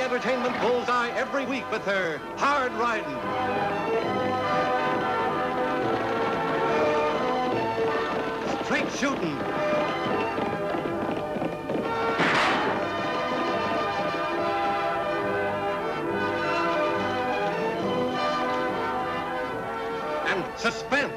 entertainment bullseye every week with her hard riding. Straight shooting. And suspense.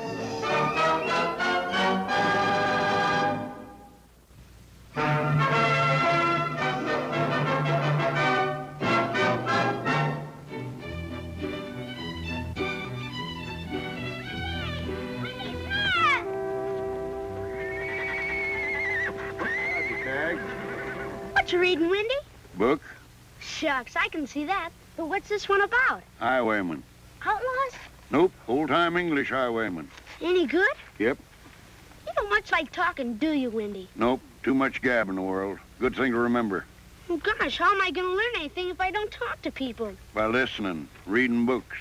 What you reading, Wendy? Book? Shucks, I can see that. But what's this one about? Highwayman. Outlaws? Nope, old-time English highwayman. Any good? Yep. You don't much like talking, do you, Wendy? Nope, too much gab in the world. Good thing to remember. Oh, gosh, how am I going to learn anything if I don't talk to people? By listening, reading books.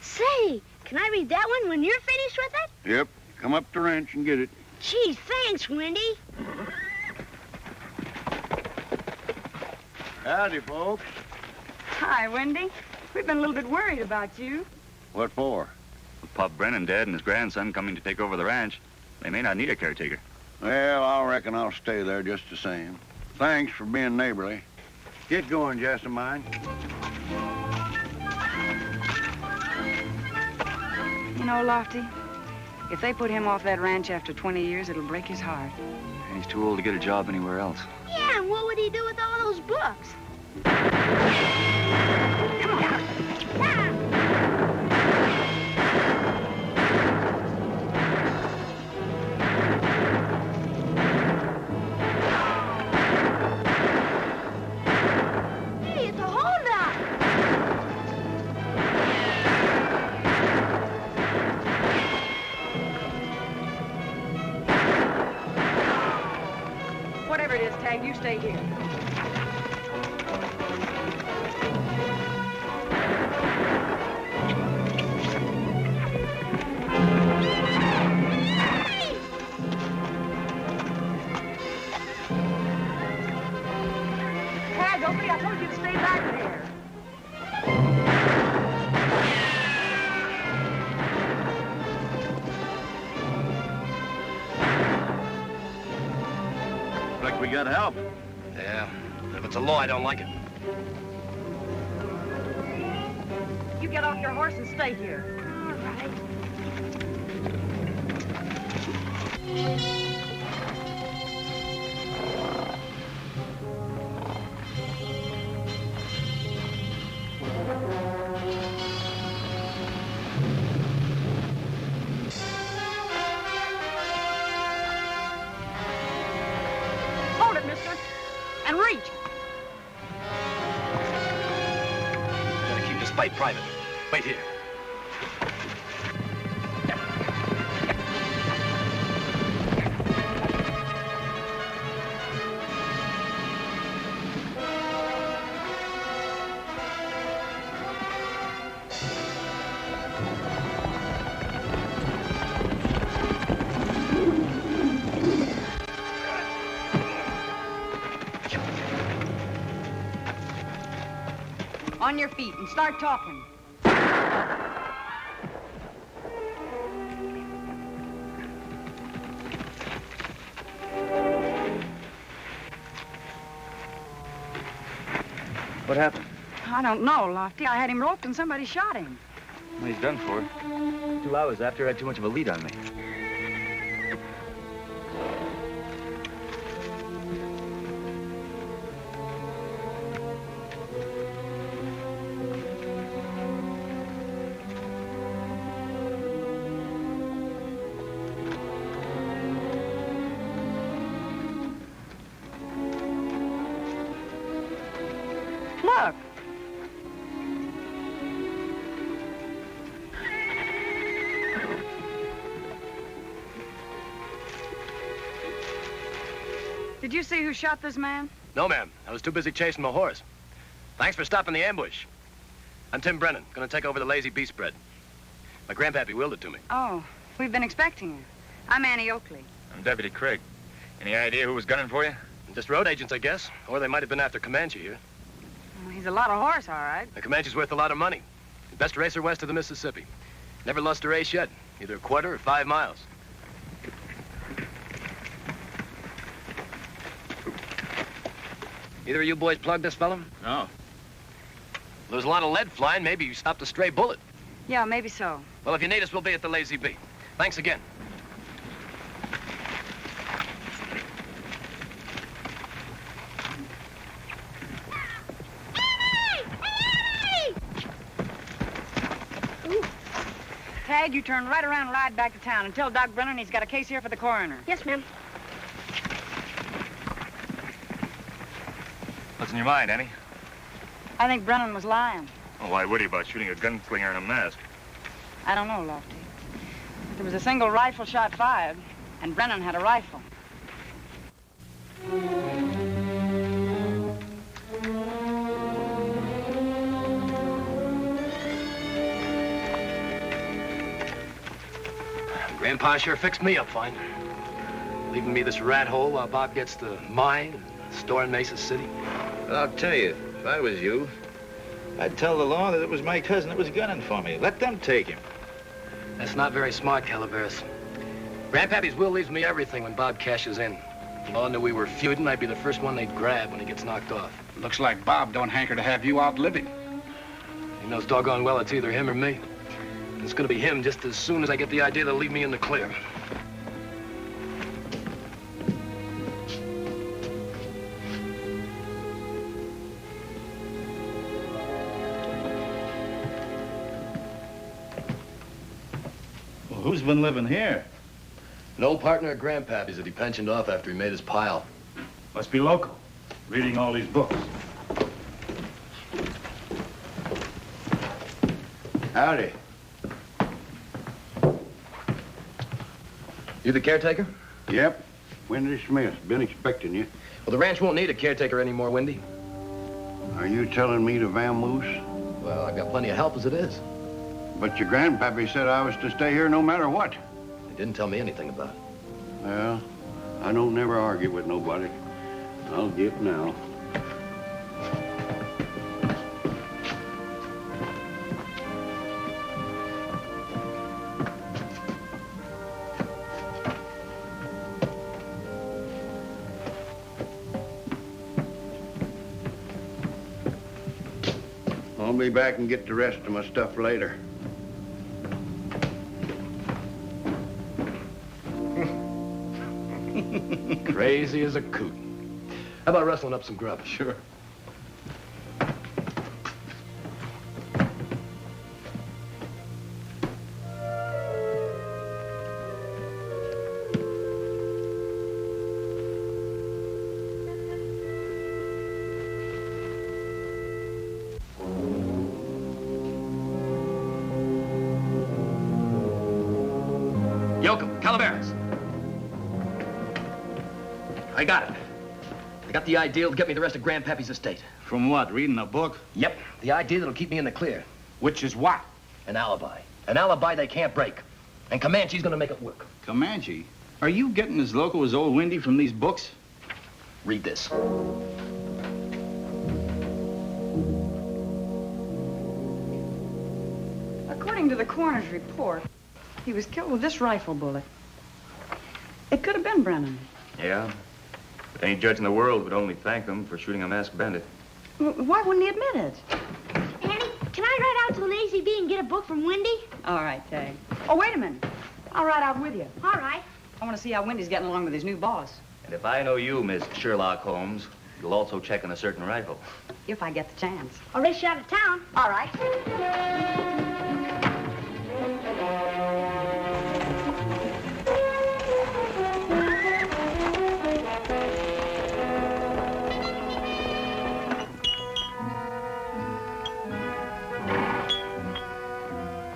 Say, can I read that one when you're finished with it? Yep, come up to the ranch and get it. Gee, thanks, Wendy. Howdy, folks. Hi, Wendy. We've been a little bit worried about you. What for? With Pop Brennan dead and his grandson coming to take over the ranch, they may not need a caretaker. Well, I reckon I'll stay there just the same. Thanks for being neighborly. Get going, Jessamine. You know, Lofty, if they put him off that ranch after 20 years, it'll break his heart. And he's too old to get a job anywhere else. Yeah, and what would he do with all those books? Come on. Ah! Hey, it's a holdup. Whatever it is, Tagg, you stay here. Tagg, Oakley, I told you to stay back there. Like we got help. Yeah, if it's a law, I don't like it. You get off your horse and stay here. All right. Hold it, mister. And reach. Gotta keep this fight private. Wait here. On your feet and start talking. What happened? I don't know, Lofty. I had him roped and somebody shot him. Well, he's done for. 2 hours after, I had too much of a lead on me. Look. Did you see who shot this man? No, ma'am. I was too busy chasing my horse. Thanks for stopping the ambush. I'm Tim Brennan, gonna take over the lazy beast spread. My grandpappy willed it to me. Oh, we've been expecting you. I'm Annie Oakley. I'm Deputy Craig. Any idea who was gunning for you? Just road agents, I guess. Or they might have been after Comanche here. Well, he's a lot of horse, all right. The Comanche's worth a lot of money. The best racer west of the Mississippi. Never lost a race yet. Either a quarter or 5 miles. Either of you boys plugged this fella? No. There's a lot of lead flying. Maybe you stopped a stray bullet. Yeah, maybe so. Well, if you need us, we'll be at the Lazy Bee. Thanks again. Tagg, you turn right around and ride back to town and tell Doc Brennan he's got a case here for the coroner. Yes, ma'am. What's in your mind, Annie? I think Brennan was lying. Oh, why would he about shooting a gunslinger in a mask? I don't know, Lofty. There was a single rifle shot fired, and Brennan had a rifle. Grandpa sure fixed me up fine. Leaving me this rat hole while Bob gets the mine and store in Mesa City. Well, I'll tell you, if I was you, I'd tell the law that it was my cousin that was gunning for me. Let them take him. That's not very smart, Calaveras. Grandpappy's will leaves me everything when Bob cashes in. If the law knew we were feuding, I'd be the first one they'd grab when he gets knocked off. Looks like Bob don't hanker to have you outlive him. He knows doggone well it's either him or me. And it's gonna be him just as soon as I get the idea to leave me in the clear. Well, who's been living here? An old partner of Grandpappy's that he pensioned off after he made his pile. Must be local, reading all these books. Howdy. You the caretaker? Yep. Wendy Smith. Been expecting you. Well, the ranch won't need a caretaker anymore, Wendy. Are you telling me to vamoose? Well, I've got plenty of help as it is. But your grandpappy said I was to stay here no matter what. He didn't tell me anything about it. Well, I don't never argue with nobody. I'll get now. I'll be back and get the rest of my stuff later. Crazy as a coot. How about rustling up some grub? Sure. Yoakum, Calaveras. I got it. I got the idea that'll get me the rest of Grandpappy's estate. From what, reading a book? Yep, the idea that'll keep me in the clear. Which is what? An alibi. An alibi they can't break. And Comanche's gonna make it work. Comanche? Are you getting as local as old Windy from these books? Read this. According to the coroner's report, he was killed with this rifle bullet. It could have been Brennan. Yeah. But any judge in the world would only thank them for shooting a masked bandit. Why wouldn't he admit it? Annie, can I ride out to the Lazy Bee and get a book from Wendy? All right, Tagg. Oh, wait a minute. I'll ride out with you. All right. I want to see how Wendy's getting along with his new boss. And if I know you, Miss Sherlock Holmes, you'll also check on a certain rifle. If I get the chance. I'll race you out of town. All right.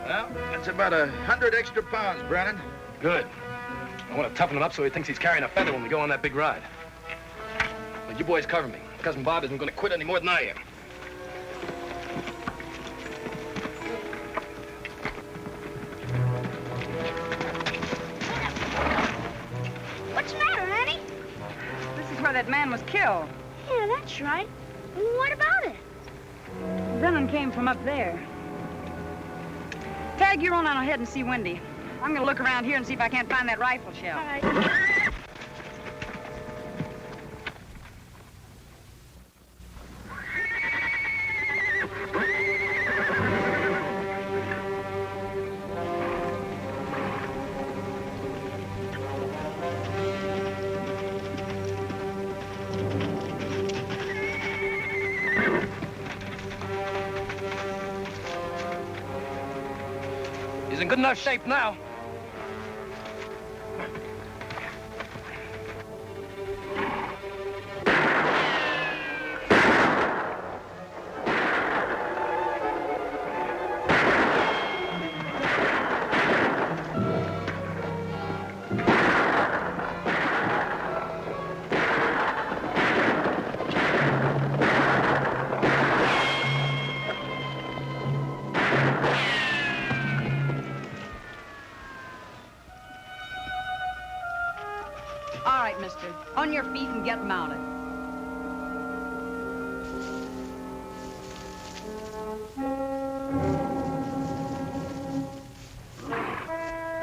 Well, that's about 100 extra pounds, Brennan. Good. I want to toughen him up so he thinks he's carrying a feather when we go on that big ride. But you boys cover me. Cousin Bob isn't going to quit any more than I am. What's the matter, Annie? This is where that man was killed. Yeah, that's right. What about it? Brennan came from up there. Tagg, you run on ahead and see Wendy. I'm gonna look around here and see if I can't find that rifle shell. All right. He's in good enough shape now. All right, mister. On your feet and get mounted.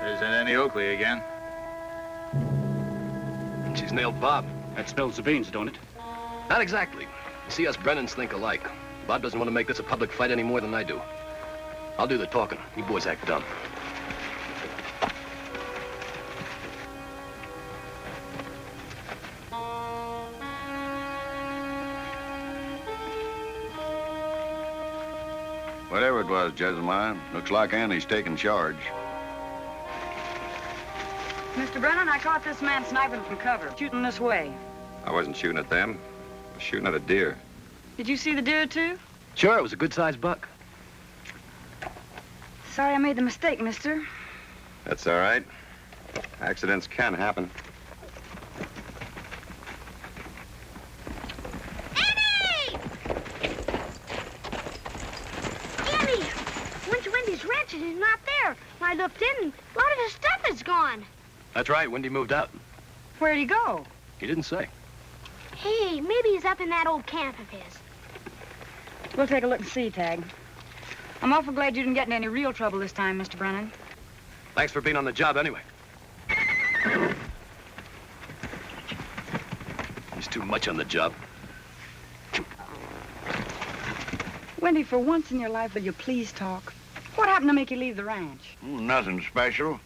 There's Annie Oakley again. She's nailed Bob. That spills the beans, don't it? Not exactly. You see, us Brennans think alike. Bob doesn't want to make this a public fight any more than I do. I'll do the talking. You boys act dumb. Whatever it was, Jessamine, looks like Annie's taking charge. Mr. Brennan, I caught this man sniping from cover, shooting this way. I wasn't shooting at them. I was shooting at a deer. Did you see the deer, too? Sure, it was a good-sized buck. Sorry I made the mistake, mister. That's all right. Accidents can happen. Annie! Annie! Went to Wendy's ranch and he's not there. I looked in and a lot of his stuff is gone. That's right, Wendy moved out. Where'd he go? He didn't say. Hey, maybe he's up in that old camp of his. We'll take a look and see, Tagg. I'm awful glad you didn't get in any real trouble this time, Mr. Brennan. Thanks for being on the job anyway. He's too much on the job. Wendy, for once in your life, will you please talk? What happened to make you leave the ranch? Nothing special.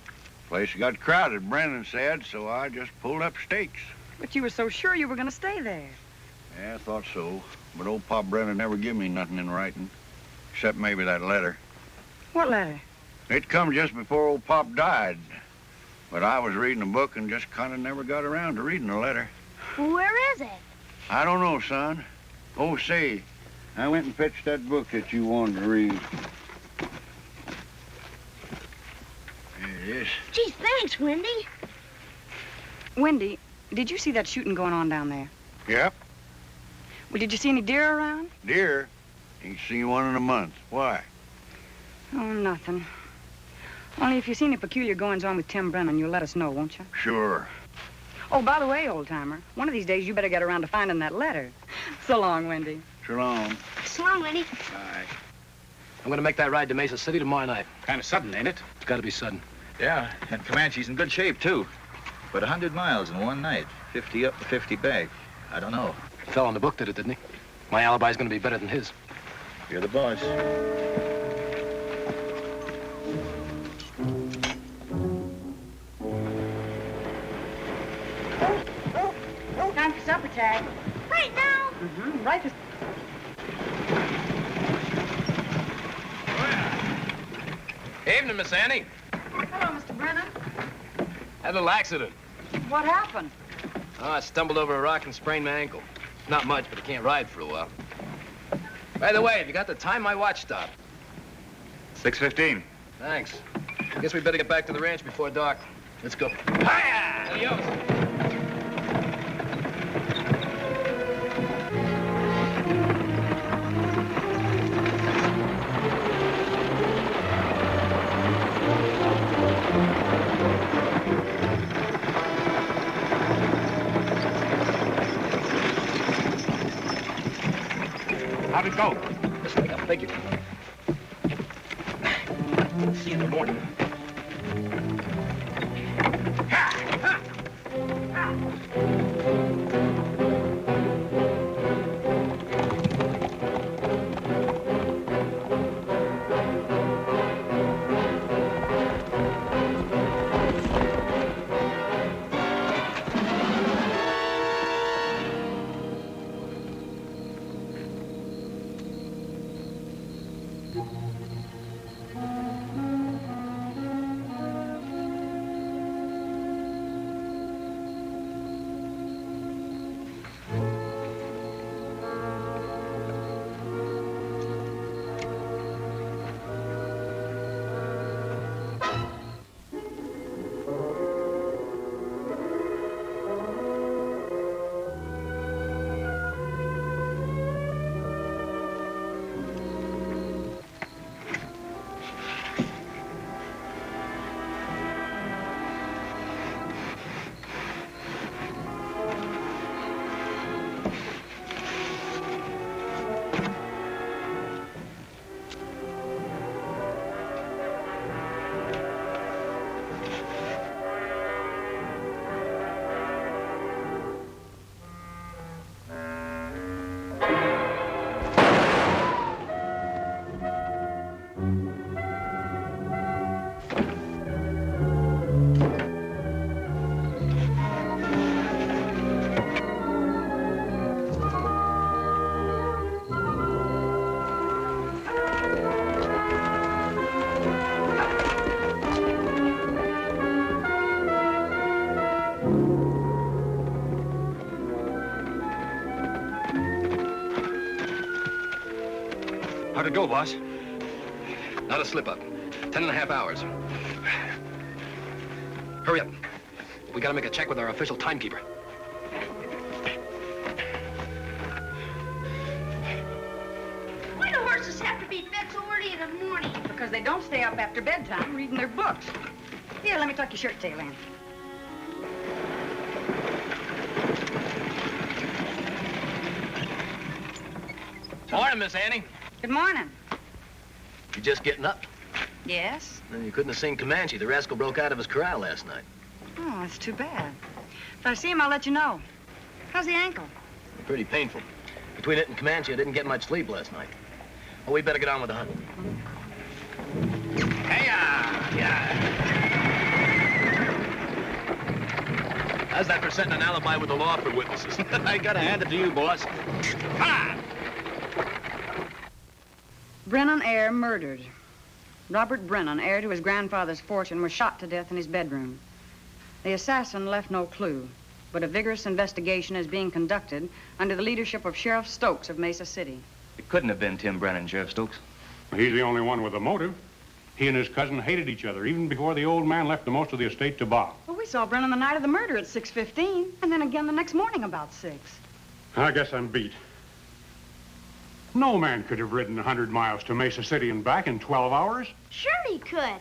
Place got crowded, Brennan said, so I just pulled up stakes. But you were so sure you were going to stay there. Yeah, I thought so. But old Pop Brennan never give me nothing in writing. Except maybe that letter. What letter? It come just before old Pop died. But I was reading a book and just kind of never got around to reading the letter. Where is it? I don't know, son. Oh, say, I went and fetched that book that you wanted to read. There it is. Gee, thanks, Wendy. Wendy, did you see that shooting going on down there? Yep. Well, did you see any deer around? Deer? Ain't seen one in a month. Why? Oh, nothing. Only if you see any peculiar goings-on with Tim Brennan, you'll let us know, won't you? Sure. Oh, by the way, old-timer, one of these days you better get around to finding that letter. So long, Wendy. So long. So long, Wendy. Bye. I'm gonna make that ride to Mesa City tomorrow night. Kind of sudden, ain't it? It's gotta be sudden. Yeah, and Comanche's in good shape, too. But 100 miles in one night. 50 up to 50 back. I don't know. Fell on the book, did it, didn't he? My alibi's gonna be better than his. You're the boss. Time for supper, Tagg. Right now. Mm-hmm. Right. Evening, Miss Annie. Hello, Mr. Brennan. Had a little accident. What happened? Oh, I stumbled over a rock and sprained my ankle. Not much, but I can't ride for a while. By the way, have you got the time my watch stopped? 6:15. Thanks. Guess we better get back to the ranch before dark. Let's go. Hiya! Adios. How'd it go? Listen, we got Thank you. See you in the morning. How'd it go, boss? Not a slip-up. 10.5 hours. Hurry up. We gotta make a check with our official timekeeper. Why do horses have to be fed so early in the morning? Because they don't stay up after bedtime reading their books. Here, let me tuck your shirt tail in. Morning, Miss Annie. Good morning. You just getting up? Yes? Then you couldn't have seen Comanche. The rascal broke out of his corral last night. Oh, that's too bad. If I see him, I'll let you know. How's the ankle? Pretty painful. Between it and Comanche, I didn't get much sleep last night. Well, we better get on with the hunt. Hey-ya! Yeah. How's that for setting an alibi with the law for witnesses? I gotta hand it to you, boss. Ha! Brennan, heir, murdered. Robert Brennan, heir to his grandfather's fortune, was shot to death in his bedroom. The assassin left no clue, but a vigorous investigation is being conducted under the leadership of Sheriff Stokes of Mesa City. It couldn't have been Tim Brennan, Sheriff Stokes. He's the only one with a motive. He and his cousin hated each other, even before the old man left the most of the estate to Bob. Well, we saw Brennan the night of the murder at 6:15, and then again the next morning about 6. I guess I'm beat. No man could have ridden 100 miles to Mesa City and back in 12 hours. Sure he could.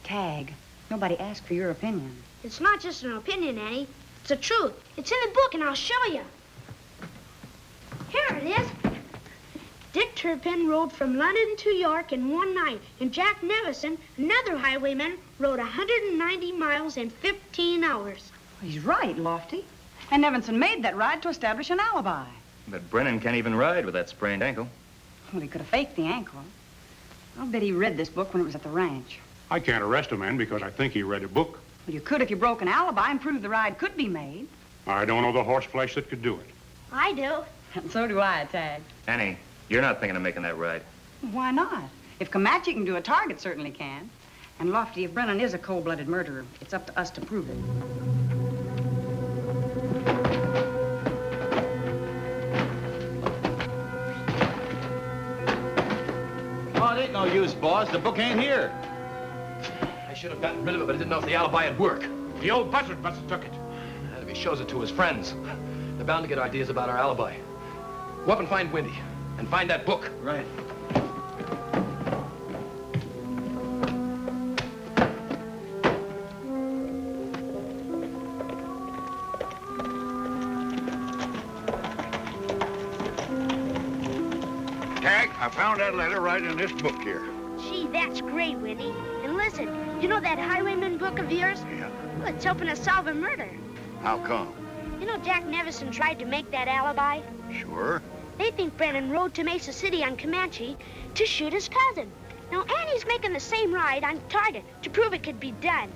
Tagg, nobody asked for your opinion. It's not just an opinion, Annie. It's the truth. It's in the book, and I'll show you. Here it is. Dick Turpin rode from London to York in one night, and Jack Nevison, another highwayman, rode 190 miles in 15 hours. He's right, Lofty. And Nevinson made that ride to establish an alibi. But Brennan can't even ride with that sprained ankle. Well, he could have faked the ankle. I'll bet he read this book when it was at the ranch. I can't arrest a man because I think he read a book. Well, you could if you broke an alibi and proved the ride could be made. I don't know the horseflesh that could do it. I do. And so do I, Tagg. Annie, you're not thinking of making that ride. Why not? If Comanche can do it, Target certainly can. And Lofty, if Brennan is a cold-blooded murderer, it's up to us to prove it. Oh, it ain't no use, boss. The book ain't here. I should have gotten rid of it, but I didn't know if the alibi would work. The old buzzard must have took it. And if he shows it to his friends, they're bound to get ideas about our alibi. Go up and find Windy, and find that book. Right. Tagg, I found that letter right in this book here. Gee, that's great, Winnie. And listen, you know that highwayman book of yours? Yeah. Well, it's helping us solve a murder. How come? You know Jack Nevison tried to make that alibi? Sure. They think Brennan rode to Mesa City on Comanche to shoot his cousin. Now, Annie's making the same ride on target to prove it could be done.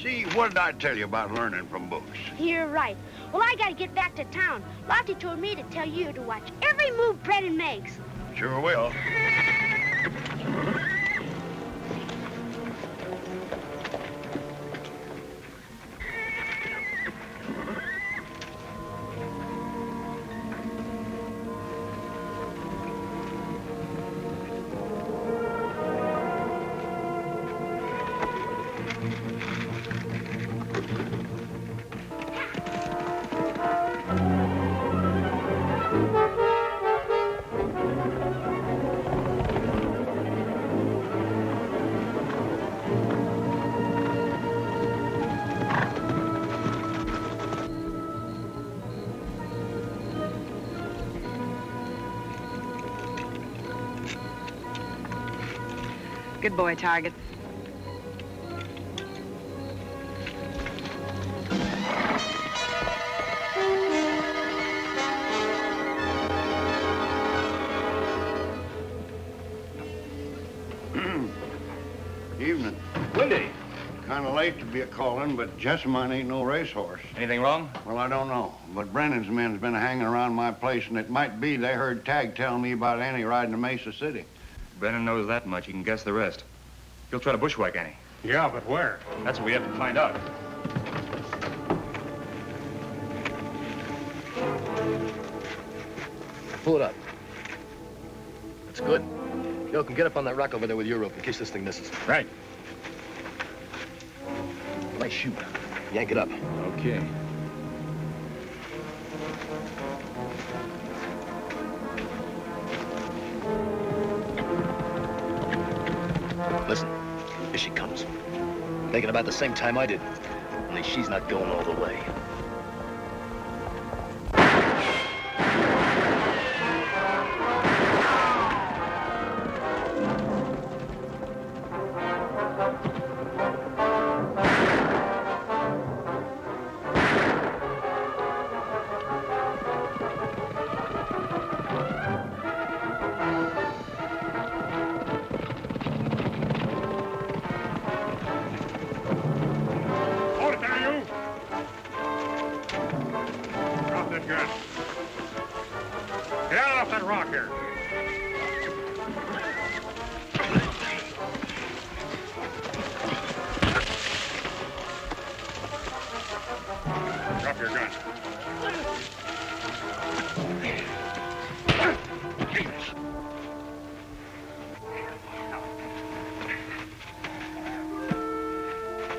See, what did I tell you about learning from books? You're right. Well, I gotta get back to town. Lottie told me to tell you to watch every move Brennan makes. Sure will. Good boy, Target. Evening. Windy. Kind of late to be a-calling, but Jessamine ain't no racehorse. Anything wrong? Well, I don't know. But Brennan's men's been hanging around my place, and it might be they heard Tagg tell me about Annie riding to Mesa City. Brennan knows that much. He can guess the rest. He'll try to bushwhack Annie. Yeah, but where? That's what we have to find out. Pull it up. That's good. Yo, can get up on that rock over there with your rope in case this thing misses. Right. Nice shoot. Yank it up. Okay. Listen, here she comes. Making about the same time I did. Only she's not going all the way.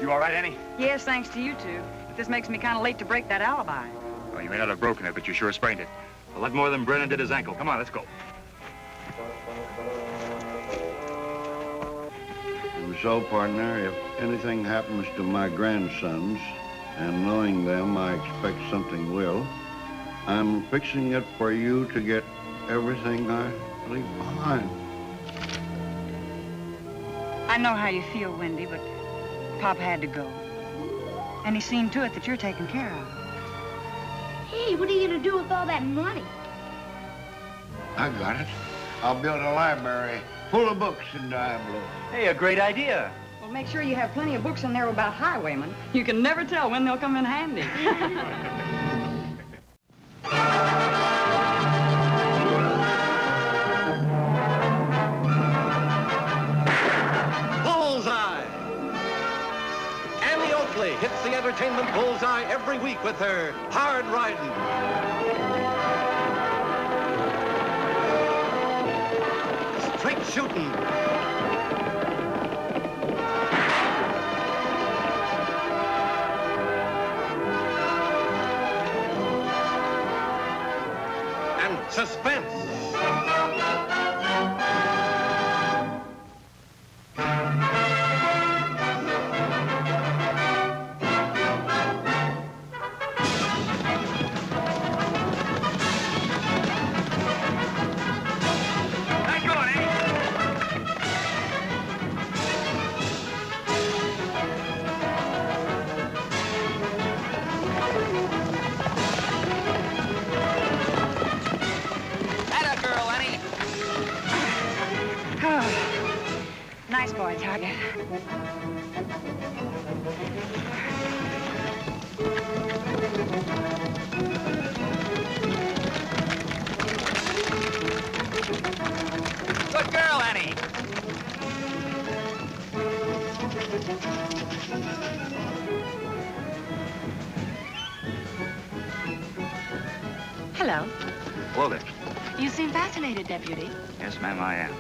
You all right, Annie? Yes, thanks to you two. But this makes me kind of late to break that alibi. Well, you may not have broken it, but you sure sprained it. A lot more than Brennan did his ankle. Come on, let's go. And so, partner, if anything happens to my grandsons, and knowing them, I expect something will, I'm fixing it for you to get everything I leave behind. I know how you feel, Wendy, but Pop had to go. And he's seen to it that you're taken care of. Hey, what are you gonna do with all that money? I got it. I'll build a library full of books in Diablo. Hey, a great idea. Well, make sure you have plenty of books in there about highwaymen. You can never tell when they'll come in handy. Bullseye! Annie Oakley hits the entertainment bullseye every week with her hard riding. Straight shooting. And suspense. Hang on, Good girl, Annie. Hello. Hello there. You seem fascinated, Deputy. Yes, ma'am, I am.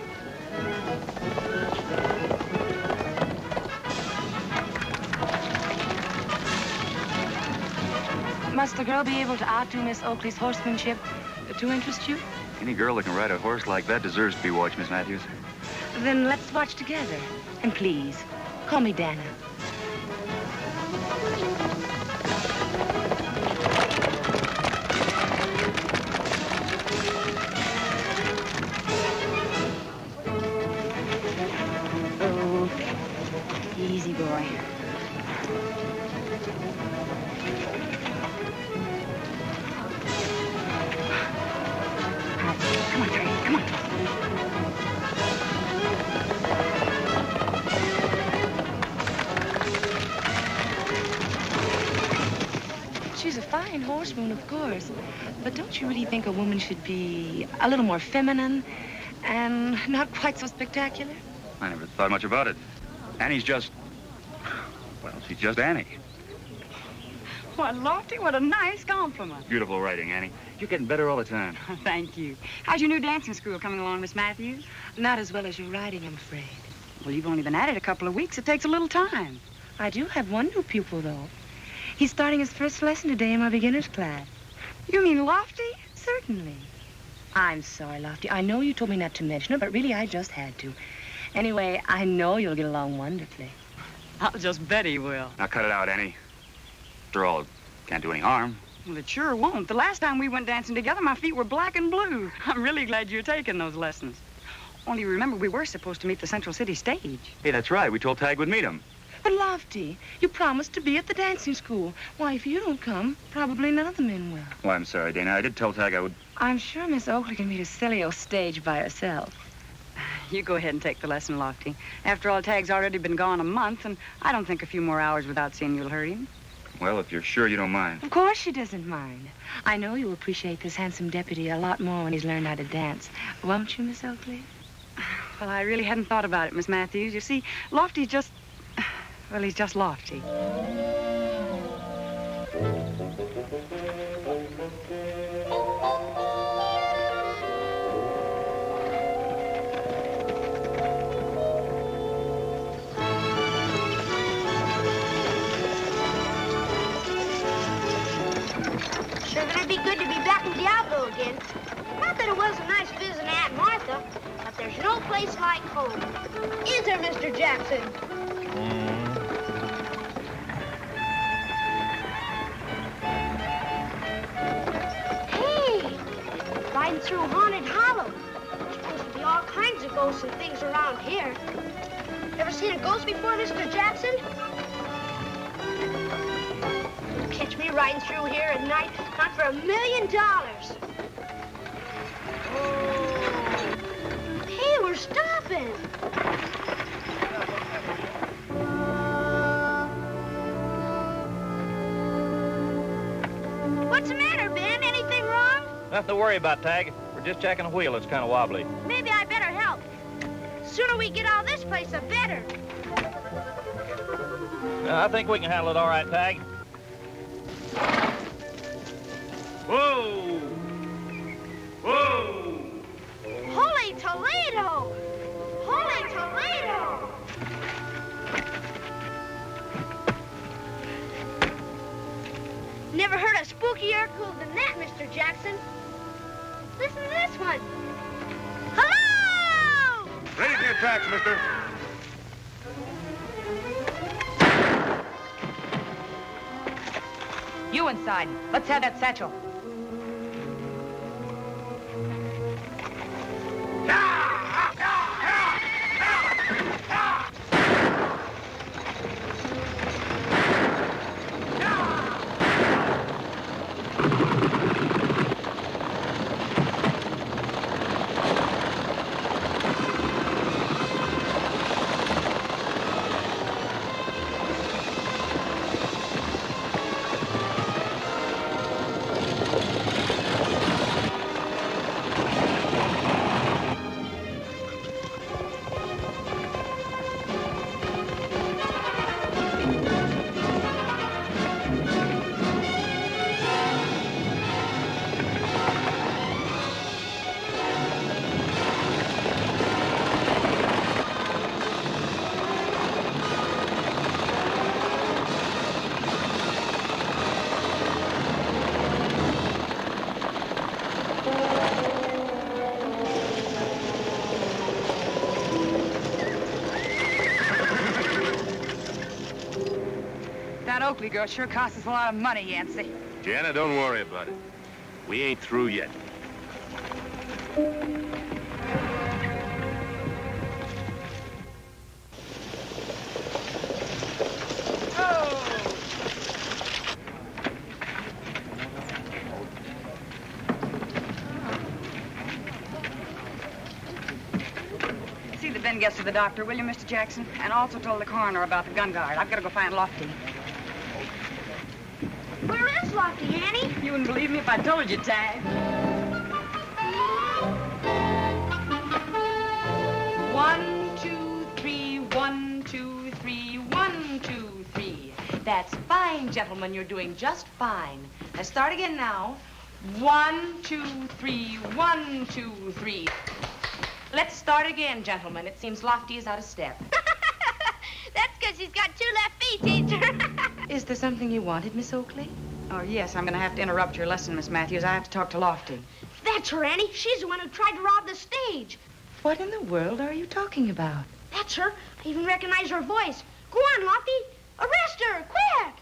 Must the girl be able to outdo Miss Oakley's horsemanship to interest you? Any girl that can ride a horse like that deserves to be watched, Miss Matthews. Then let's watch together. And please, call me Dana. Oh, easy, boy. Come on, Terry, come on. She's a fine horsewoman, of course. But don't you really think a woman should be a little more feminine and not quite so spectacular? I never thought much about it. Annie's just... well, she's just Annie. Why, Lofty, what a nice compliment. Beautiful writing, Annie. You're getting better all the time. Thank you. How's your new dancing school coming along, Miss Matthews? Not as well as your writing, I'm afraid. Well, you've only been at it a couple of weeks. It takes a little time. I do have one new pupil, though. He's starting his first lesson today in my beginner's class. You mean Lofty? Certainly. I'm sorry, Lofty. I know you told me not to mention it, but really I just had to. Anyway, I know you'll get along wonderfully. I'll just bet he will. Now cut it out, Annie. After all, can't do any harm. Well, it sure won't. The last time we went dancing together, my feet were black and blue. I'm really glad you're taking those lessons. Only remember, we were supposed to meet the Central City stage. Hey, that's right. We told Tagg we'd meet him. But, Lofty, you promised to be at the dancing school. Why, if you don't come, probably none of the men will. Well, I'm sorry, Dana. I did tell Tagg I would... I'm sure Miss Oakley can meet a silly old stage by herself. You go ahead and take the lesson, Lofty. After all, Tagg's already been gone a month, and I don't think a few more hours without seeing you'll hurt him. Well, if you're sure you don't mind. Of course she doesn't mind. I know you'll appreciate this handsome deputy a lot more when he's learned how to dance. Won't you, Miss Oakley? Well, I really hadn't thought about it, Miss Matthews. You see, Lofty's just... well, he's just Lofty. Sure gonna be good to be back in Diablo again. Not that it wasn't nice visiting Aunt Martha, but there's no place like home. Is there, Mr. Jackson? Hey, riding through Haunted Hollow. There's supposed to be all kinds of ghosts and things around here. Ever seen a ghost before, Mr. Jackson? Catch me riding through here at night, not for $1 million. Hey, we're stopping. What's the matter, Ben? Anything wrong? Nothing to worry about, Tagg. We're just checking a wheel. It's kind of wobbly. Maybe I better help. The sooner we get out of this place, the better. I think we can handle it all right, Tagg. Whoa! Whoa! Holy Toledo! Holy Toledo! Never heard a spookier cool than that, Mr. Jackson. Listen to this one. Hello! Ready to attack, mister. You inside. Let's have that satchel. That Oakley girl sure cost us a lot of money, Yancey. Jana, don't worry about it. We ain't through yet. See that Ben gets to the doctor, will you, Mr. Jackson? And also told the coroner about the gun guard. I've got to go find Lofty. Where is Lofty, Annie? You wouldn't believe me if I told you, Tagg. 1, 2, 3, 1, 2, 3, 1, 2, 3. That's fine, gentlemen. You're doing just fine. Let's start again now. 1, 2, 3, 1, 2, 3. Let's start again, gentlemen. It seems Lofty is out of step. That's because she's got 2 left feet, teacher. Is there something you wanted, Miss Oakley? Oh, yes, I'm going to have to interrupt your lesson, Miss Matthews. I have to talk to Lofty. That's her, Annie. She's the one who tried to rob the stage. What in the world are you talking about? That's her. I even recognize her voice. Go on, Lofty. Arrest her, quick.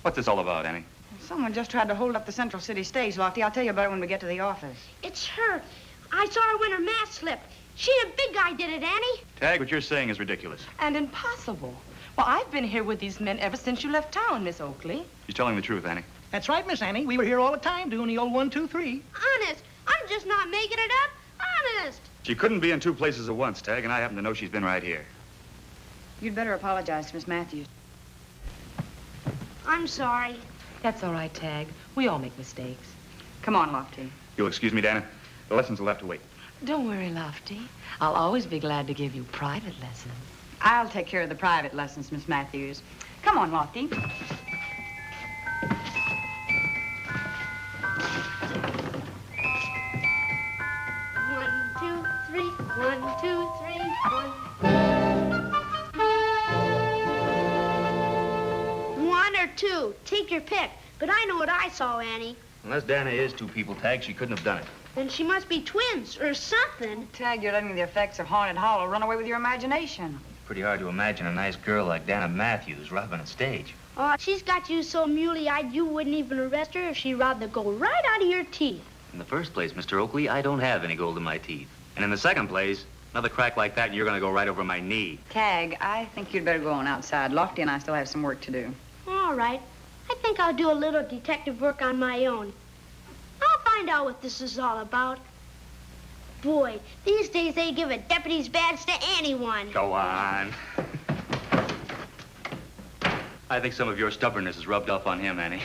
What's this all about, Annie? Someone just tried to hold up the Central City stage, Lofty. I'll tell you about it when we get to the office. It's her. I saw her when her mask slipped. She and a big guy did it, Annie. Tagg, what you're saying is ridiculous. And impossible. Well, I've been here with these men ever since you left town, Miss Oakley. She's telling the truth, Annie. That's right, Miss Annie. We were here all the time doing the old 1, 2, 3. Honest. I'm just not making it up. Honest. She couldn't be in 2 places at once, Tagg, and I happen to know she's been right here. You'd better apologize to Miss Matthews. I'm sorry. That's all right, Tagg. We all make mistakes. Come on, Lofty. You'll excuse me, Dana. The lessons will have to wait. Don't worry, Lofty. I'll always be glad to give you private lessons. I'll take care of the private lessons, Miss Matthews. Come on, Lofty. 1, 2, 3. 1, 2, 3. 1 or 2. Take your pick. But I know what I saw, Annie. Unless Dana is 2 people, Tagg, she couldn't have done it. Then she must be twins or something. Tagg, you're letting the effects of Haunted Hollow run away with your imagination. Pretty hard to imagine a nice girl like Dana Matthews robbing a stage. Oh, she's got you so muley-eyed you wouldn't even arrest her if she robbed the gold right out of your teeth. In the first place, Mr. Oakley, I don't have any gold in my teeth. And in the second place, another crack like that and you're going to go right over my knee. Tagg, I think you'd better go on outside. Lofty and I still have some work to do. All right. I think I'll do a little detective work on my own. I'll find out what this is all about. Boy, these days they give a deputy's badge to anyone. Go on. I think some of your stubbornness is rubbed off on him, Annie.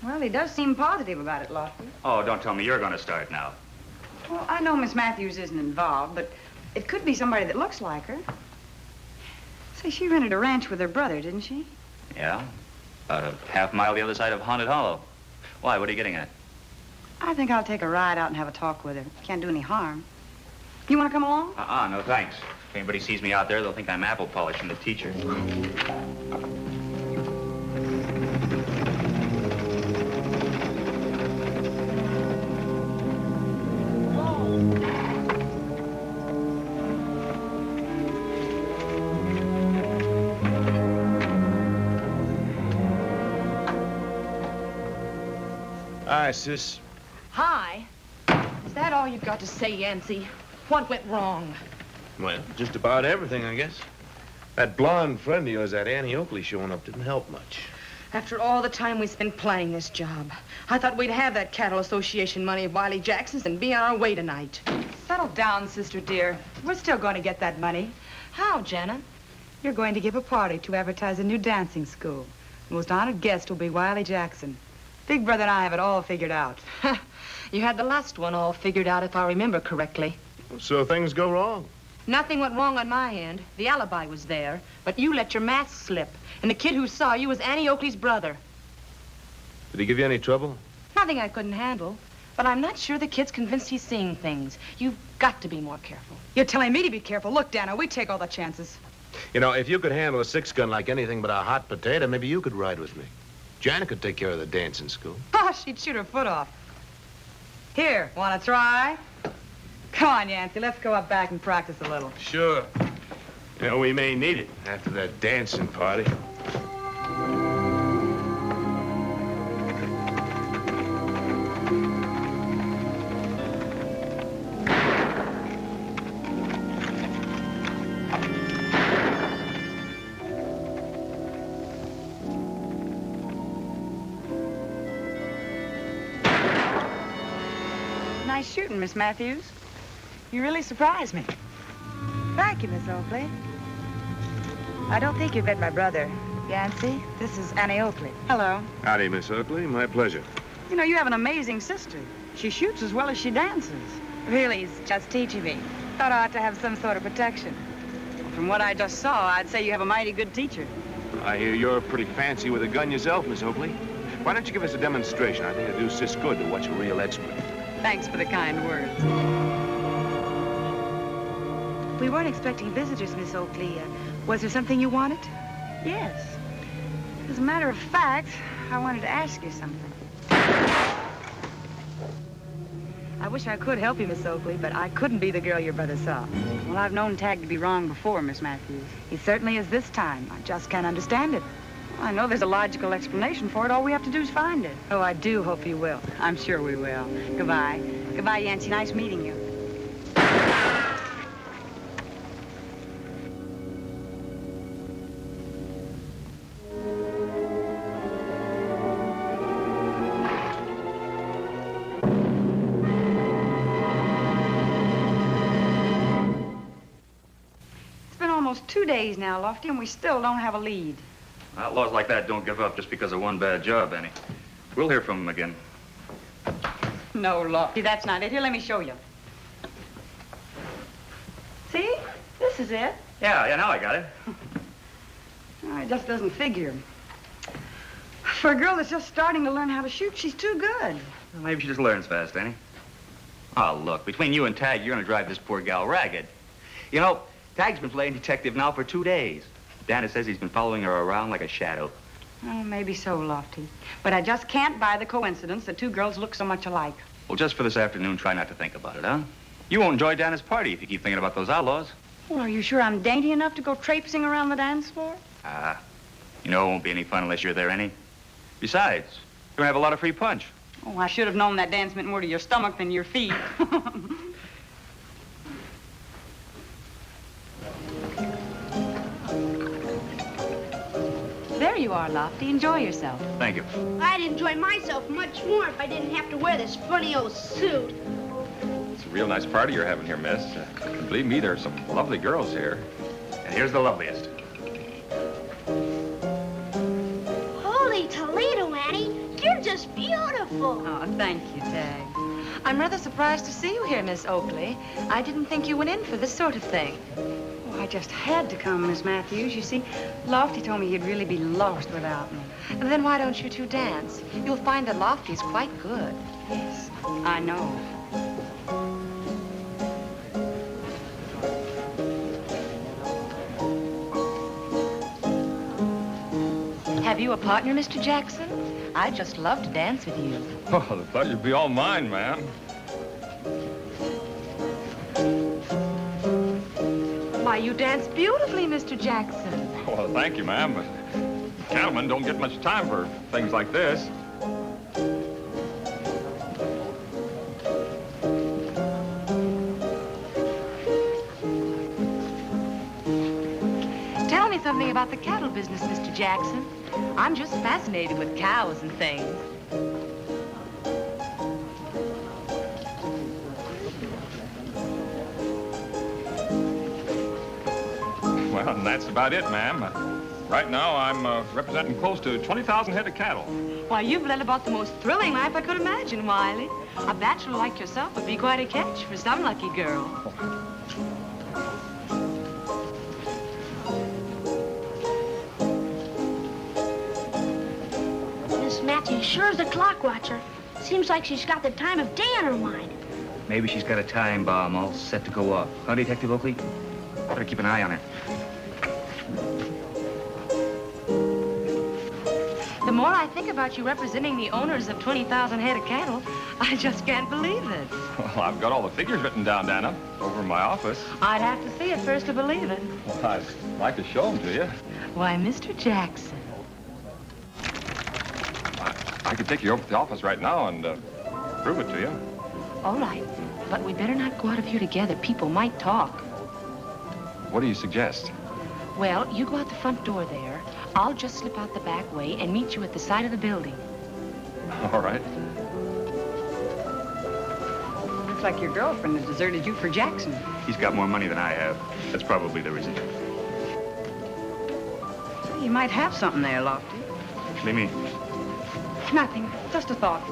Well, he does seem positive about it, Lofty. Oh, don't tell me you're going to start now. Well, I know Miss Matthews isn't involved, but it could be somebody that looks like her. Say, she rented a ranch with her brother, didn't she? Yeah, about a half mile the other side of Haunted Hollow. Why, what are you getting at? I think I'll take a ride out and have a talk with her. Can't do any harm. You want to come along? No thanks. If anybody sees me out there, they'll think I'm apple polishing the teacher. Hi, sis. Hi. Is that all you've got to say, Yancey? What went wrong? Well, just about everything, I guess. That blonde friend of yours, that Annie Oakley, showing up didn't help much. After all the time we spent playing this job, I thought we'd have that Cattle Association money of Wiley Jackson's and be on our way tonight. Settle down, sister dear. We're still going to get that money. How, Janet? You're going to give a party to advertise a new dancing school. The most honored guest will be Wiley Jackson. Big Brother and I have it all figured out. You had the last one all figured out, if I remember correctly. So things go wrong. Nothing went wrong on my end. The alibi was there, but you let your mask slip. And the kid who saw you was Annie Oakley's brother. Did he give you any trouble? Nothing I couldn't handle. But I'm not sure the kid's convinced he's seeing things. You've got to be more careful. You're telling me to be careful. Look, Dana, we take all the chances. You know, if you could handle a 6-gun like anything but a hot potato, maybe you could ride with me. Janet could take care of the dancing school. Oh, she'd shoot her foot off. Here, want to try? Come on, Yancey, let's go up back and practice a little. Sure. You know, we may need it after that dancing party. nice shooting, Miss Matthews. You really surprised me. Thank you, Miss Oakley. I don't think you've met my brother. Yancy, this is Annie Oakley. Hello. Howdy, Miss Oakley. My pleasure. You know, you have an amazing sister. She shoots as well as she dances. Really, he's just teaching me. Thought I ought to have some sort of protection. From what I just saw, I'd say you have a mighty good teacher. I hear you're pretty fancy with a gun yourself, Miss Oakley. Why don't you give us a demonstration? I think it'd do Sis good to watch a real expert. Thanks for the kind words. We weren't expecting visitors, Miss Oakley. Was there something you wanted? Yes. As a matter of fact, I wanted to ask you something. I wish I could help you, Miss Oakley, but I couldn't be the girl your brother saw. Well, I've known Tagg to be wrong before, Miss Matthews. He certainly is this time. I just can't understand it. Well, I know there's a logical explanation for it. All we have to do is find it. Oh, I do hope you will. I'm sure we will. Goodbye. Goodbye, Yancy. Nice meeting you. Almost 2 days now, Lofty, and we still don't have a lead. Outlaws like that don't give up just because of one bad job, Annie. We'll hear from them again. No, Lofty, that's not it. Here, let me show you. See? This is it. Yeah, now I got it. Oh, it just doesn't figure. For a girl that's just starting to learn how to shoot, she's too good. Well, maybe she just learns fast, Annie. Oh, look, between you and Tagg, you're gonna drive this poor gal ragged. You know, Tagg's been playing detective now for 2 days. Dana says he's been following her around like a shadow. Oh, maybe so, Lofty. But I just can't buy the coincidence that two girls look so much alike. Well, just for this afternoon, try not to think about it, huh? You won't enjoy Dana's party if you keep thinking about those outlaws. Well, are you sure I'm dainty enough to go traipsing around the dance floor? You know it won't be any fun unless you're there, Annie. Besides, you're gonna have a lot of free punch. Oh, I should have known that dance meant more to your stomach than your feet. There you are, Lofty. Enjoy yourself. Thank you. I'd enjoy myself much more if I didn't have to wear this funny old suit. It's a real nice party you're having here, miss. Believe me, there are some lovely girls here. And here's the loveliest. Holy Toledo, Annie. You're just beautiful. Oh, thank you, Tagg. I'm rather surprised to see you here, Miss Oakley. I didn't think you went in for this sort of thing. Oh, I just had to come, Miss Matthews. You see, Lofty told me he'd really be lost without me. Then why don't you two dance? You'll find that Lofty's quite good. Yes, I know. Have you a partner, Mr. Jackson? I'd just love to dance with you. Oh, the pleasure'd be all mine, ma'am. Why, you dance beautifully, Mr. Jackson. Well, thank you, ma'am, but cattlemen don't get much time for things like this. Tell me something about the cattle business, Mr. Jackson. I'm just fascinated with cows and things. Well, and that's about it, ma'am. Right now, I'm representing close to 20,000 head of cattle. Why, you've led about the most thrilling life I could imagine, Wiley. A bachelor like yourself would be quite a catch for some lucky girl. Miss Matthews sure is a clock watcher. Seems like she's got the time of day on her mind. Maybe she's got a time bomb all set to go off. Huh, Detective Oakley? Better keep an eye on her. The more I think about you representing the owners of 20,000 head of cattle, I just can't believe it. Well, I've got all the figures written down, Dana, over in my office. I'd have to see it first to believe it. Well, I'd like to show them to you. Why, Mr. Jackson. I could take you over to the office right now and prove it to you. All right, but we better not go out of here together. People might talk. What do you suggest? Well, you go out the front door there. I'll just slip out the back way and meet you at the side of the building. All right. Looks like your girlfriend has deserted you for Jackson. He's got more money than I have. That's probably the reason. You might have something there, Lofty. What do you mean? Nothing. Just a thought.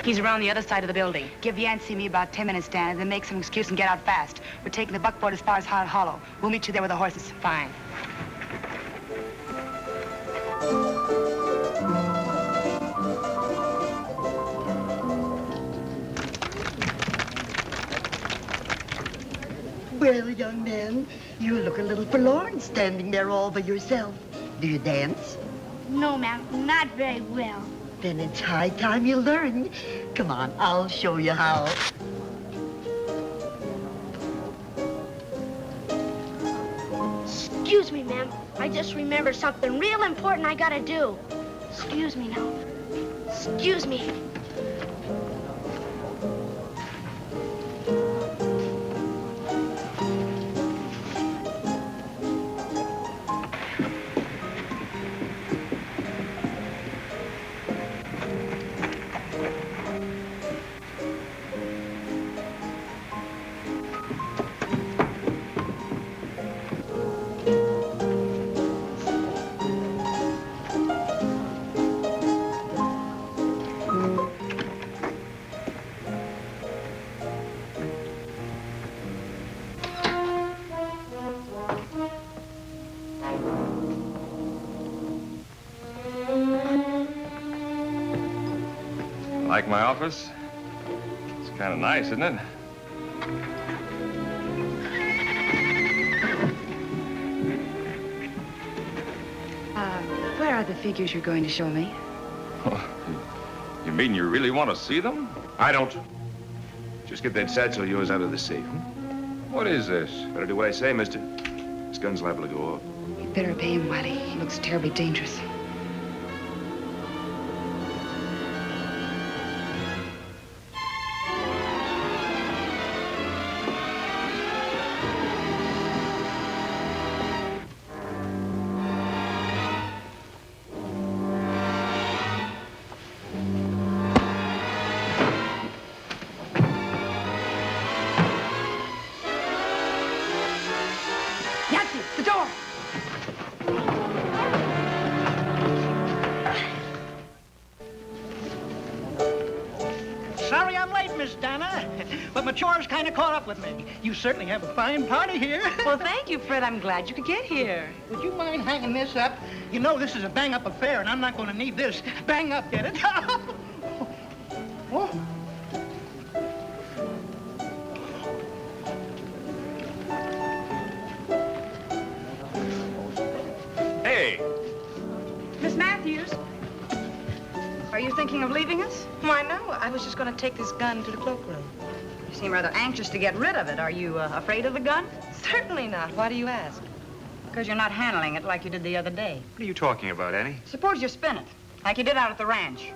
He's around the other side of the building. Give Yancey and me about 10 minutes, Dan, and then make some excuse and get out fast. We're taking the buckboard as far as Hard Hollow. We'll meet you there with the horses. Fine. Well, young man, you look a little forlorn standing there all by yourself. Do you dance? No, ma'am, not very well. Then it's high time you learn. Come on, I'll show you how. Excuse me, ma'am. I just remembered something real important I gotta do. Excuse me now. Excuse me. Like my office? It's kind of nice, isn't it? Where are the figures you're going to show me? You mean you really want to see them? I don't. Just get that satchel of yours out of the safe. What is this? Better do what I say, mister. This gun's liable to go off. You'd better pay him, Wiley. He looks terribly dangerous. Sorry I'm late, Miss Donna, but my chores kind of caught up with me. You certainly have a fine party here. Well, thank you, Fred. I'm glad you could get here. Would you mind hanging this up? You know this is a bang-up affair, and I'm not going to need this. Bang up, get it? Oh. Hey! Miss Matthews, are you thinking of leaving us? Why, no. I was just going to take this gun to the cloakroom. You seem rather anxious to get rid of it. Are you afraid of the gun? Certainly not. Why do you ask? Because you're not handling it like you did the other day. What are you talking about, Annie? Suppose you spin it, like you did out at the ranch.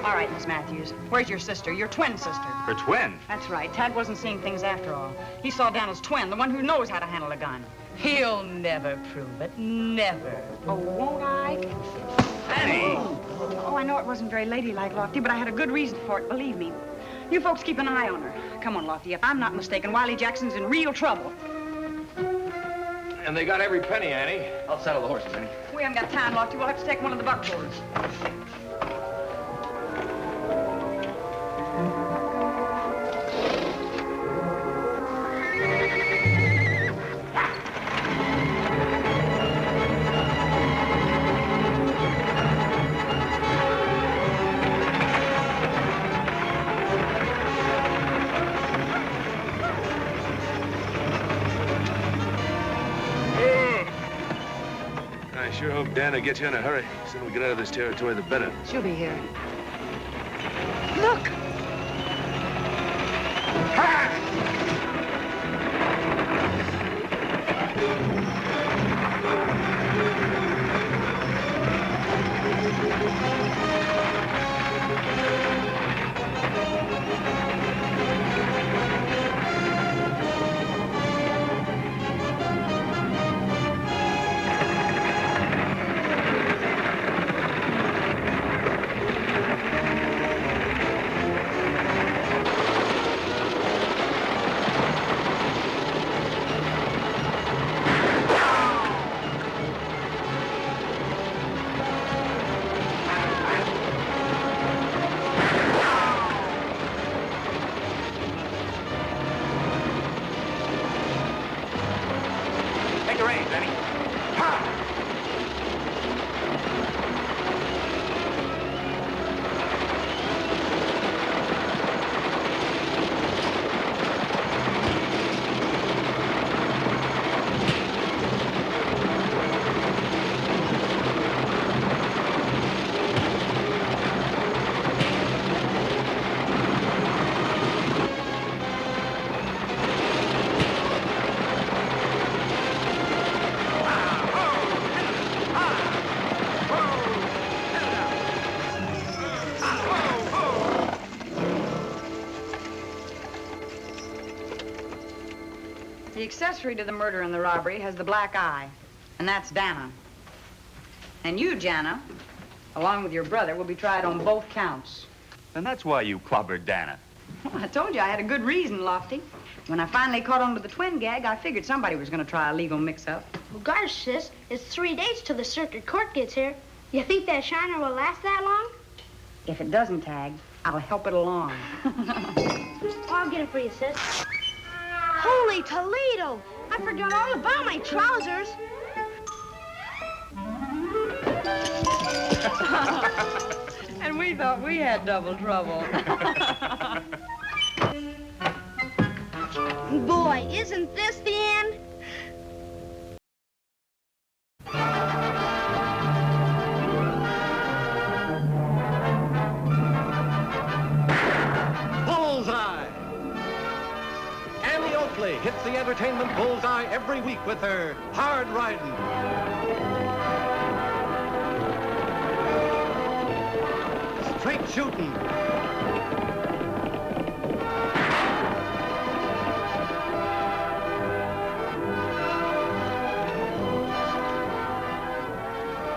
All right, Miss Matthews. Where's your sister? Your twin sister. Her twin? That's right. Tagg wasn't seeing things after all. He saw Dana's twin, the one who knows how to handle a gun. He'll never prove it. Never. Oh, won't I? Annie! Oh, I know it wasn't very ladylike, Lofty, but I had a good reason for it, believe me. You folks keep an eye on her. Come on, Lofty. If I'm not mistaken, Wiley Jackson's in real trouble. And they got every penny, Annie. I'll saddle the horses, Annie. We haven't got time, Lofty. We'll have to take one of the buckboards. I sure hope Dana gets here in a hurry. The sooner we get out of this territory, the better. She'll be here. Look! The accessory to the murder and the robbery has the black eye, and that's Dana. And you, Jana, along with your brother, will be tried on both counts. And that's why you clobbered Dana. Well, I told you I had a good reason, Lofty. When I finally caught on to the twin gag, I figured somebody was going to try a legal mix-up. Well, gosh, sis, it's 3 days till the circuit court gets here. You think that shiner will last that long? If it doesn't, Tagg, I'll help it along. Oh, I'll get it for you, sis. Holy Toledo! I forgot all about my trousers. And we thought we had double trouble. Boy, isn't this the end? Bullseye! Annie Oakley hits the entertainment bullseye every week with her hard riding. Straight shooting.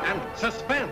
And suspense.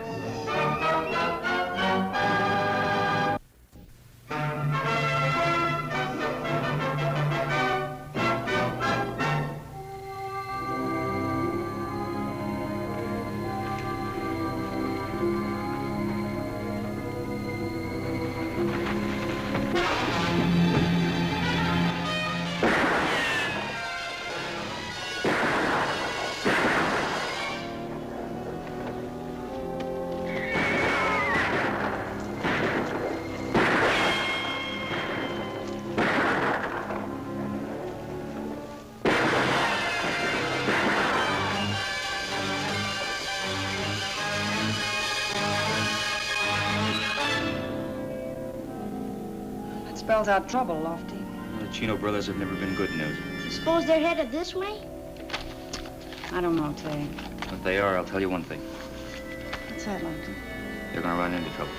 Spells out trouble, Lofty. The Chino brothers have never been good news. Suppose they're headed this way? I don't know, Tagg. If they are, I'll tell you one thing. What's that, Lofty? They're gonna run into trouble.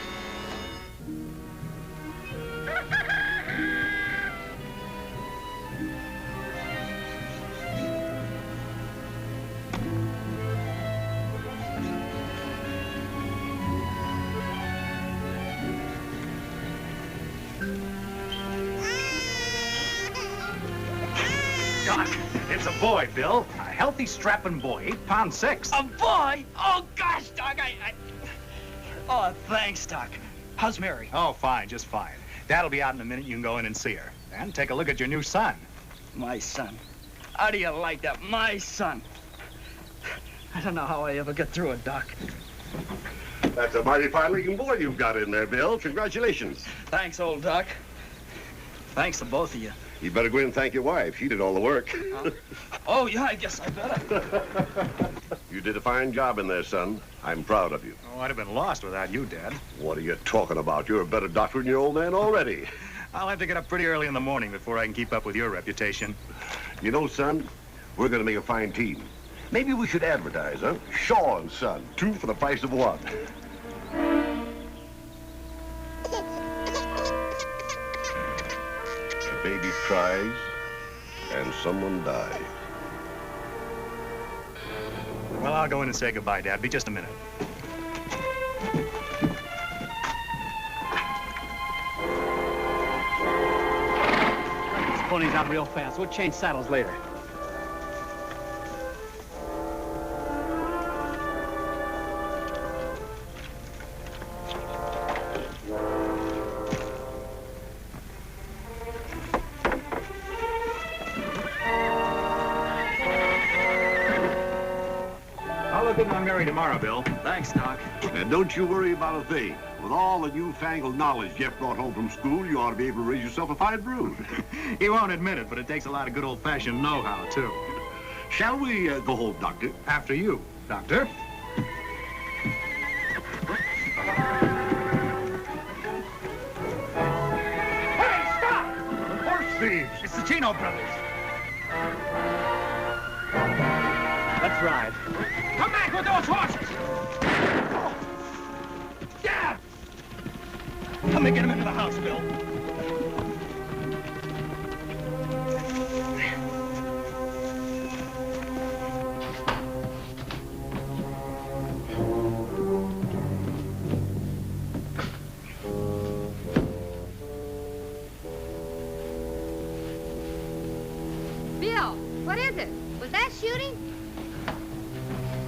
Doc, it's a boy, Bill. A healthy, strapping boy, 8 pounds 6. A boy? Oh, gosh, Doc, Oh, thanks, Doc. How's Mary? Oh, fine, just fine. Dad'll be out in a minute. You can go in and see her. And take a look at your new son. My son. How do you like that? My son. I don't know how I ever get through it, Doc. That's a mighty fine-looking boy you've got in there, Bill. Congratulations. Thanks, old Doc. Thanks to both of you. You better go in and thank your wife. She did all the work. Oh, yeah, I guess I better. You did a fine job in there, son. I'm proud of you. Oh, I'd have been lost without you, Dad. What are you talking about? You're a better doctor than your old man already. I'll have to get up pretty early in the morning before I can keep up with your reputation. You know, son, we're going to make a fine team. Maybe we should advertise, huh? Shaw and Son, 2 for the price of 1. A baby cries, and someone dies. Well, I'll go in and say goodbye, Dad. Be just a minute. This pony's out real fast. We'll change saddles later. Look at my Mary tomorrow, Bill. Thanks, Doc. And don't you worry about a thing. With all the newfangled knowledge Jeff brought home from school, you ought to be able to raise yourself a fine brood. He won't admit it, but it takes a lot of good old-fashioned know-how, too. Shall we go home, Doctor? After you, Doctor. Hey, stop! The horse thieves! It's the Chino brothers. Let's ride. Come back with those horses! Yeah! Come and get him into the house, Bill.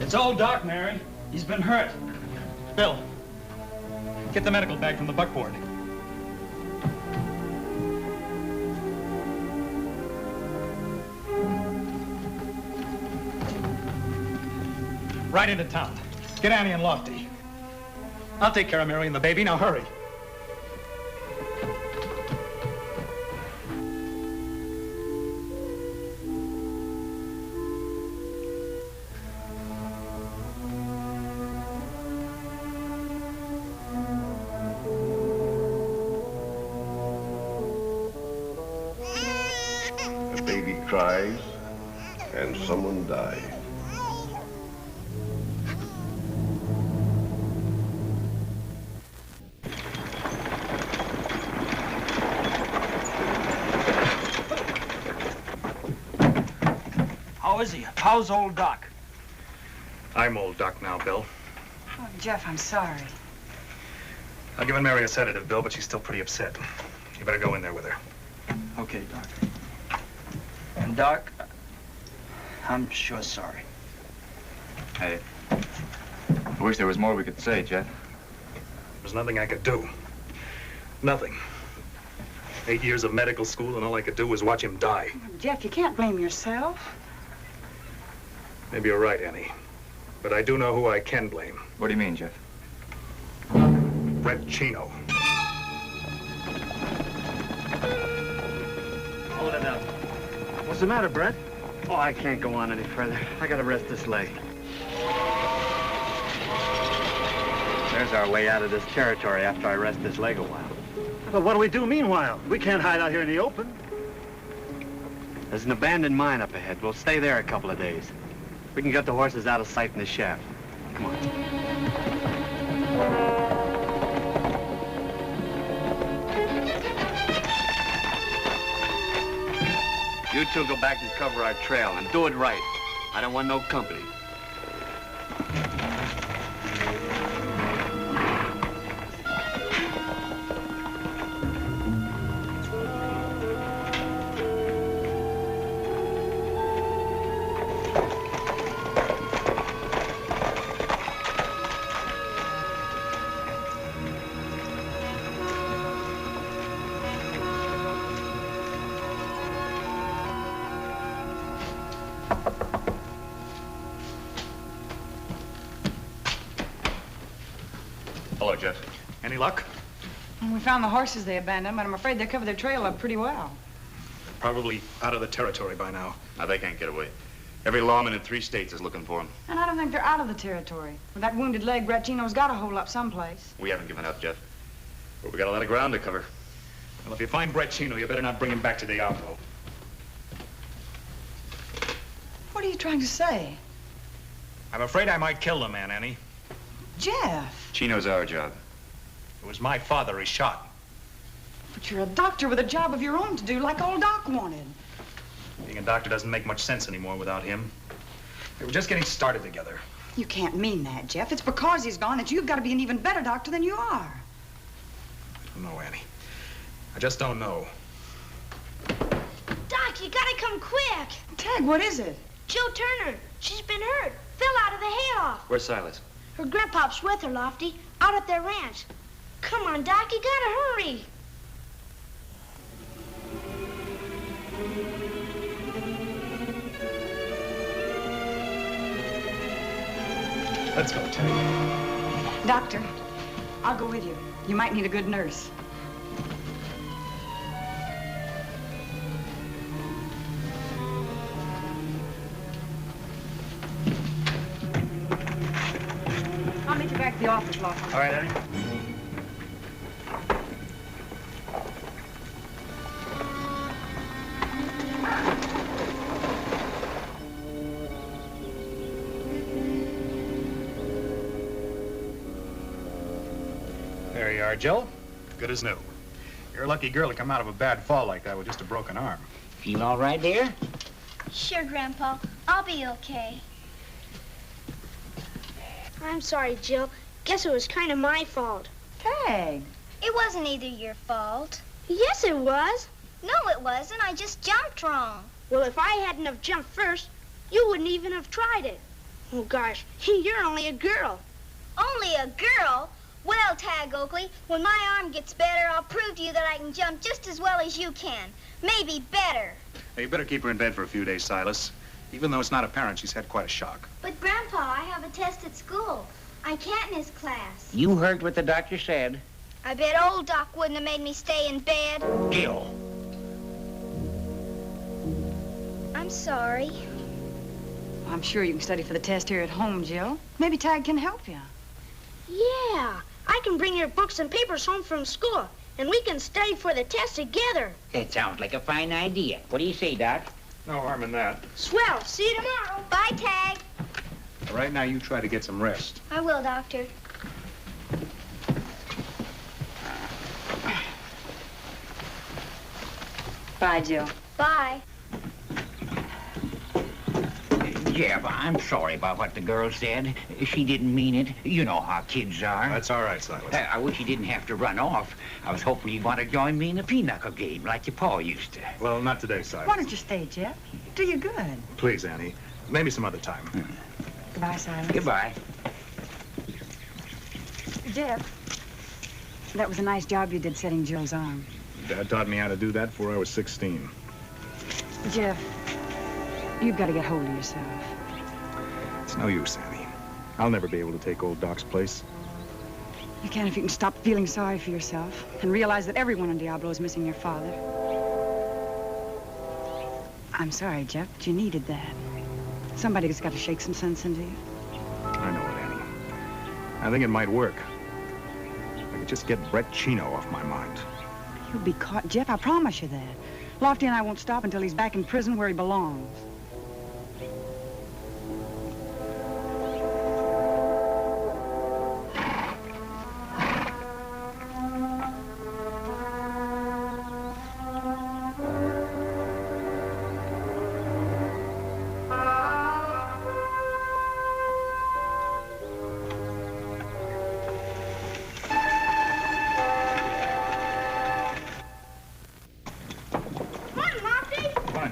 It's old Doc, Mary. He's been hurt. Bill, get the medical bag from the buckboard. Right into town. Get Annie and Lofty. I'll take care of Mary and the baby. Now hurry. A baby cries, and someone dies. How is he? How's old Doc? I'm old Doc now, Bill. Oh, Jeff, I'm sorry. I've given Mary a sedative, Bill, but she's still pretty upset. You better go in there with her. Okay, Doc. And Doc, I'm sure sorry. Hey, I wish there was more we could say, Jeff. There's nothing I could do. Nothing. 8 years of medical school, and all I could do was watch him die. Jeff, you can't blame yourself. Maybe you're right, Annie. But I do know who I can blame. What do you mean, Jeff? Grjngo. Hold it up. What's the matter, Brett? Oh, I can't go on any further. I gotta rest this leg. There's our way out of this territory after I rest this leg a while. But what do we do meanwhile? We can't hide out here in the open. There's an abandoned mine up ahead. We'll stay there a couple of days. We can get the horses out of sight in the shaft. Come on. You two go back and cover our trail and do it right. I don't want no company. Hello, Jeff. Any luck? We found the horses they abandoned, but I'm afraid they covered their trail up pretty well. Probably out of the territory by now. Now, they can't get away. Every lawman in 3 states is looking for them. And I don't think they're out of the territory. With that wounded leg, Grjngo's got to hold up someplace. We haven't given up, Jeff. But we got a lot of ground to cover. Well, if you find Grjngo, you better not bring him back to Diablo. What are you trying to say? I'm afraid I might kill the man, Annie. Jeff. Chino's our job. It was my father he shot. But you're a doctor with a job of your own to do, like old Doc wanted. Being a doctor doesn't make much sense anymore without him. They were just getting started together. You can't mean that, Jeff. It's because he's gone that you've got to be an even better doctor than you are. I don't know, Annie. I just don't know. Doc, you gotta come quick. Tagg, what is it? Jill Turner. She's been hurt. Fell out of the hayloft. Where's Silas? Her grandpop's with her, Lofty, out at their ranch. Come on, Doc, you gotta hurry. Let's go, Tagg. Doctor, I'll go with you. You might need a good nurse. I'll meet you back at the office, Lofty. All right, Annie. There you are, Jill. Good as new. You're a lucky girl to come out of a bad fall like that with just a broken arm. Feel all right, dear? Sure, Grandpa. I'll be okay. I'm sorry, Jill. Guess it was kind of my fault. Tagg. It wasn't either your fault. Yes, it was. No, it wasn't. I just jumped wrong. Well, if I hadn't have jumped first, you wouldn't even have tried it. Oh, gosh, you're only a girl. Only a girl? Well, Tagg Oakley, when my arm gets better, I'll prove to you that I can jump just as well as you can. Maybe better. Hey, you better keep her in bed for a few days, Silas. Even though it's not apparent, she's had quite a shock. But, Grandpa, I have a test at school. I can't miss class. You heard what the doctor said. I bet old Doc wouldn't have made me stay in bed. Gail. I'm sorry. I'm sure you can study for the test here at home, Jill. Maybe Tagg can help you. Yeah, I can bring your books and papers home from school, and we can study for the test together. That sounds like a fine idea. What do you say, Doc? No harm in that. Swell. See you tomorrow. Bye, Tagg. Right now, you try to get some rest. I will, Doctor. Bye, Jill. Bye. Jeff, I'm sorry about what the girl said. She didn't mean it. You know how kids are. That's all right, Silas. I wish you didn't have to run off. I was hoping you'd want to join me in a pinochle game like your pa used to. Well, not today, Silas. Why don't you stay, Jeff? Do you good. Please, Annie. Maybe some other time. Goodbye, Silas. Goodbye. Jeff, that was a nice job you did setting Jill's arm. Dad taught me how to do that before I was 16. Jeff, you've got to get hold of yourself. It's no use, Annie. I'll never be able to take old Doc's place. You can if you can stop feeling sorry for yourself and realize that everyone in Diablo is missing your father. I'm sorry, Jeff, but you needed that. Somebody's got to shake some sense into you. I know it, Annie. I think it might work. I could just get Brett Chino off my mind. He'll be caught, Jeff, I promise you that. Lofty and I won't stop until he's back in prison where he belongs.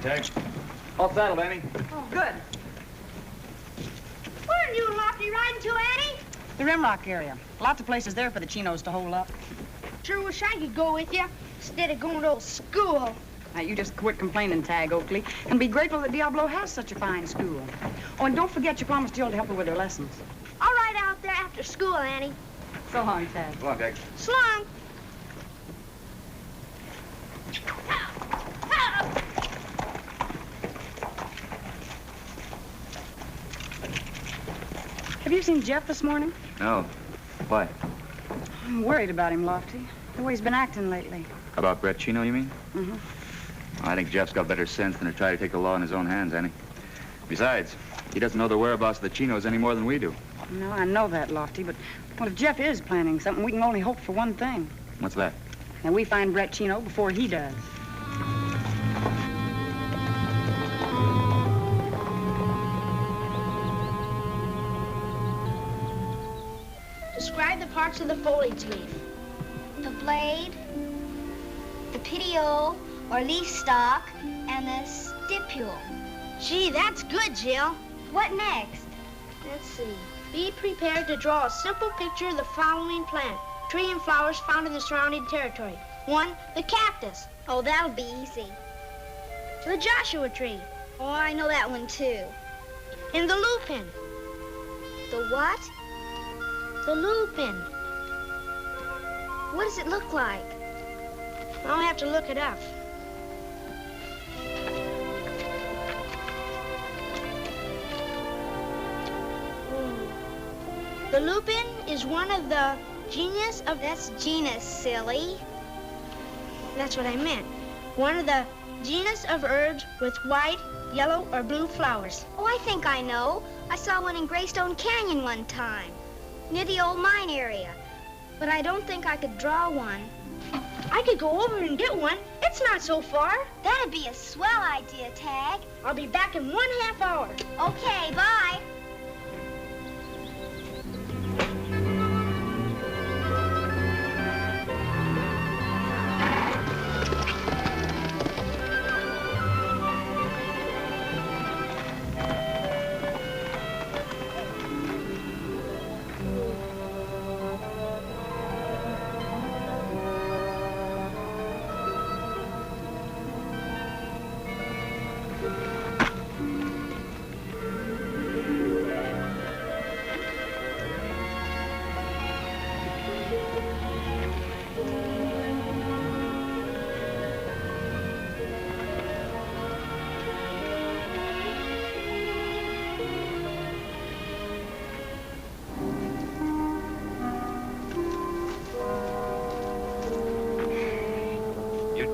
Tagg. All settled, Annie. Oh, good. Where are you and Lofty riding to, Annie? The Rimrock area. Lots of places there for the Chinos to hold up. Sure wish I could go with you instead of going to old school. Now, you just quit complaining, Tagg Oakley, and be grateful that Diablo has such a fine school. Oh, and don't forget you promised Jill to help her with her lessons. I'll ride out there after school, Annie. So long, Tagg. So long, Tagg. So long. Have you seen Jeff this morning? No. Why? I'm worried about him, Lofty. The way he's been acting lately. About Brett Chino, you mean? Mm-hmm. I think Jeff's got better sense than to try to take the law in his own hands, Annie. Besides, he doesn't know the whereabouts of the Chinos any more than we do. No, I know that, Lofty, but well, if Jeff is planning something, we can only hope for one thing. What's that? And we find Brett Chino before he does. Describe the parts of the foliage leaf. The blade, the petiole, or leaf stalk, and the stipule. Gee, that's good, Jill. What next? Let's see. Be prepared to draw a simple picture of the following plant, tree, and flowers found in the surrounding territory. 1, the cactus. Oh, that'll be easy. The Joshua tree. Oh, I know that one, too. And the lupin. The what? The lupin. What does it look like? I'll have to look it up. The lupin is one of the genus of... That's genus, silly. That's what I meant. One of the genus of herbs with white, yellow, or blue flowers. Oh, I think I know. I saw one in Greystone Canyon one time, near the old mine area. But I don't think I could draw one. I could go over and get one. It's not so far. That'd be a swell idea, Tagg. I'll be back in 1/2 hour. Okay, bye.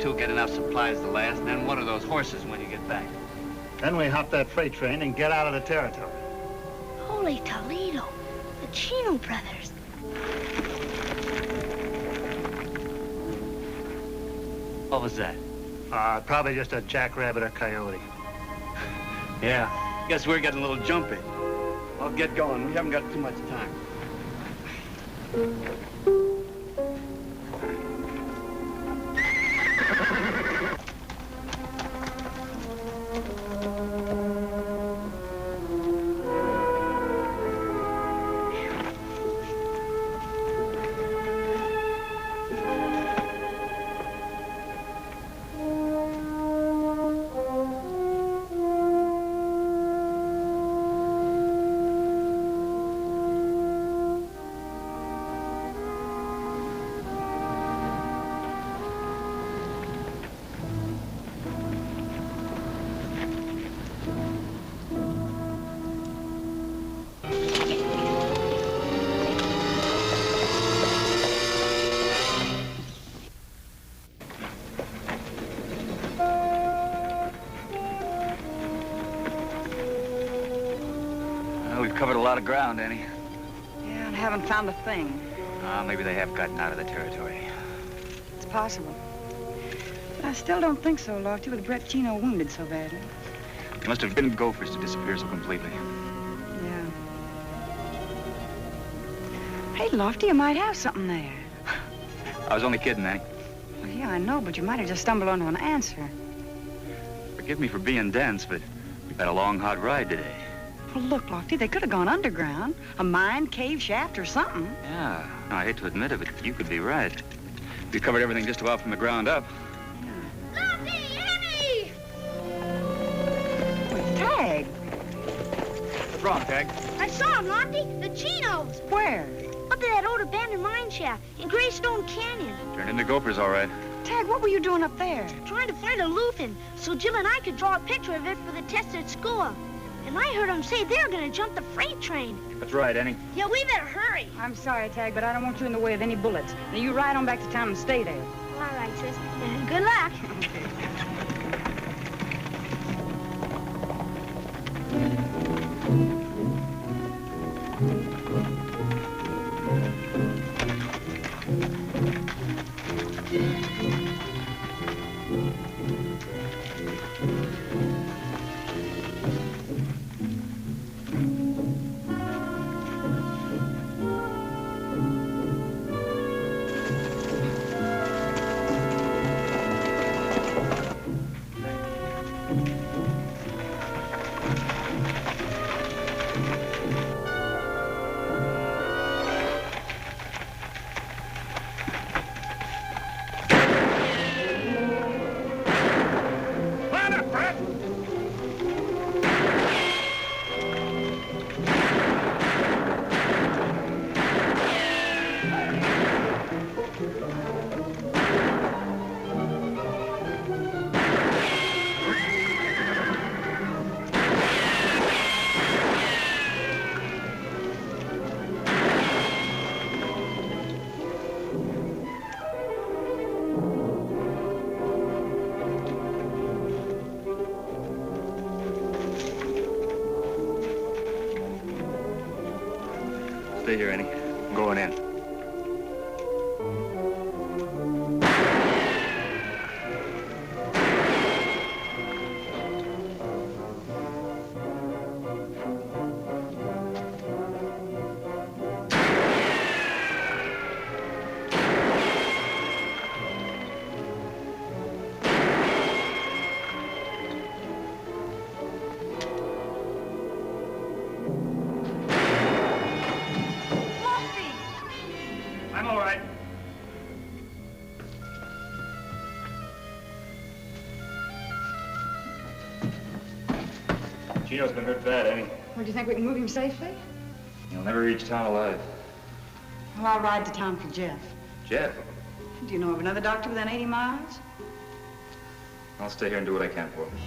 two get enough supplies to last, and then what are those horses when you get back? Then we hop that freight train and get out of the territory. Holy Toledo, the Chino brothers. What was that? Probably just a jackrabbit or coyote. Yeah, guess we're getting a little jumpy. I'll get going. We haven't got too much time. Covered a lot of ground, Annie. Yeah, and haven't found a thing. Maybe they have gotten out of the territory. It's possible. But I still don't think so, Lofty, with Brett Chino wounded so badly. They must have been gophers to disappear so completely. Yeah. Hey, Lofty, you might have something there. I was only kidding, Annie. Well, yeah, I know, but you might have just stumbled onto an answer. Forgive me for being dense, but we've had a long, hot ride today. Well, look, Lofty, they could have gone underground. A mine, cave, shaft, or something. Yeah. No, I hate to admit it, but you could be right. We covered everything just about from the ground up. Lofty, Annie! Well, Tagg. What's wrong, Tagg? I saw him, Lofty. The Chinos. Where? Up at that old abandoned mine shaft in Greystone Canyon. Turned into gophers, all right. Tagg, what were you doing up there? Trying to find a lupin so Jill and I could draw a picture of it for the test at school. And I heard them say they're going to jump the freight train. That's right, Annie. Yeah, we better hurry. I'm sorry, Tagg, but I don't want you in the way of any bullets. Now, you ride on back to town and stay there. All right, sis. Good luck. Stay here, Annie. I'm going in. Chino's been hurt bad, Annie. Well, do you think we can move him safely? He'll never reach town alive. Well, I'll ride to town for Jeff. Jeff? Do you know of another doctor within 80 miles? I'll stay here and do what I can for him.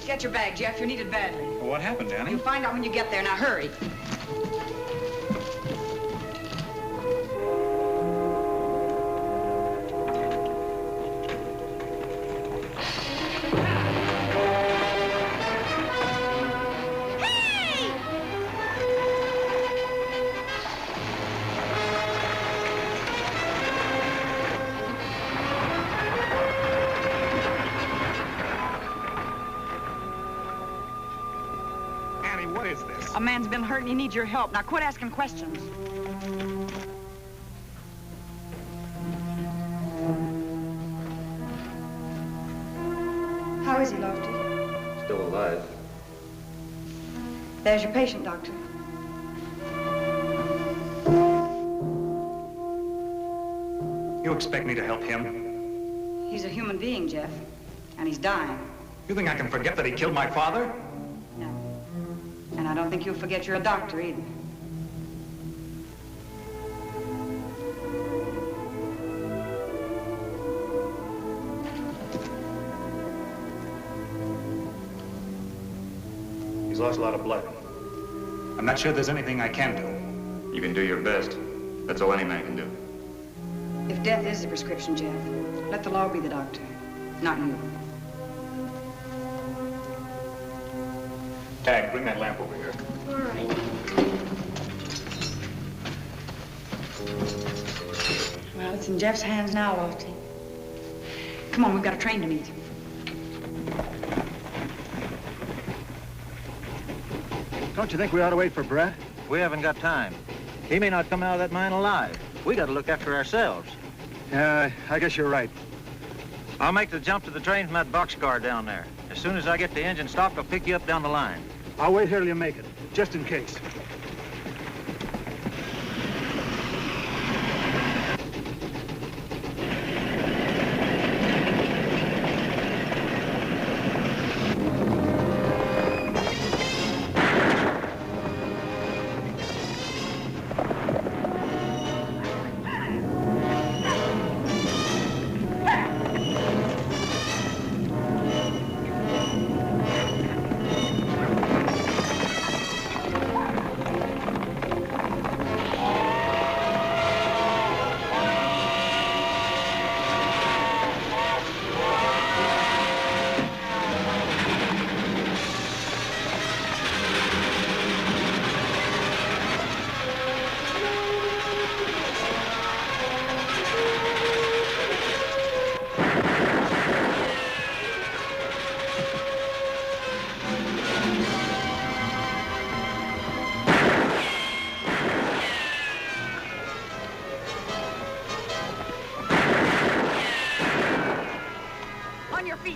Get your bag, Jeff. You're needed badly. Well, what happened, Annie? You'll find out when you get there. Now, hurry. A man's been hurt and he needs your help. Now quit asking questions. How is he, Lofty? Still alive. There's your patient, Doctor. You expect me to help him? He's a human being, Jeff, and he's dying. You think I can forget that he killed my father? No. And I don't think you'll forget you're a doctor either. He's lost a lot of blood. I'm not sure there's anything I can do. You can do your best. That's all any man can do. If death is the prescription, Jeff, let the law be the doctor, not you. Tagg, bring that lamp over here. All right. Well, it's in Jeff's hands now, Lofty. Come on, we've got a train to meet. Don't you think we ought to wait for Brett? We haven't got time. He may not come out of that mine alive. We got to look after ourselves. Yeah, I guess you're right. I'll make the jump to the train from that boxcar down there. As soon as I get the engine stopped, I'll pick you up down the line. I'll wait here till you make it, just in case.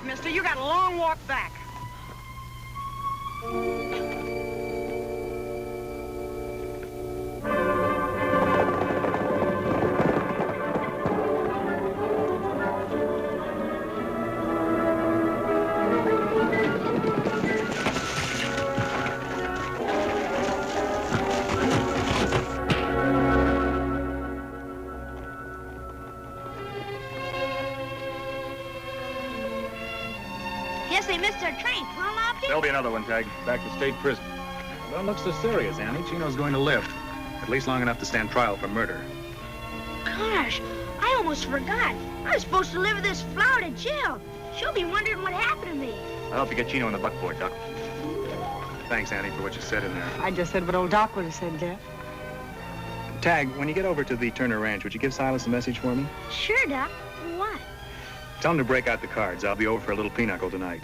Mister, you got a long walk back. Guess they missed their train, huh, Lofty? There'll be another one, Tagg. Back to state prison. Don't look so serious, Annie. Chino's going to live. At least long enough to stand trial for murder. Gosh, I almost forgot. I was supposed to live with this Florida Jill. She'll be wondering what happened to me. I'll help you get Chino in the buckboard, Doc. Thanks, Annie, for what you said in there. I just said what old Doc would have said, Jeff. Tagg, when you get over to the Turner Ranch, would you give Silas a message for me? Sure, Doc. What? Tell him to break out the cards. I'll be over for a little pinochle tonight.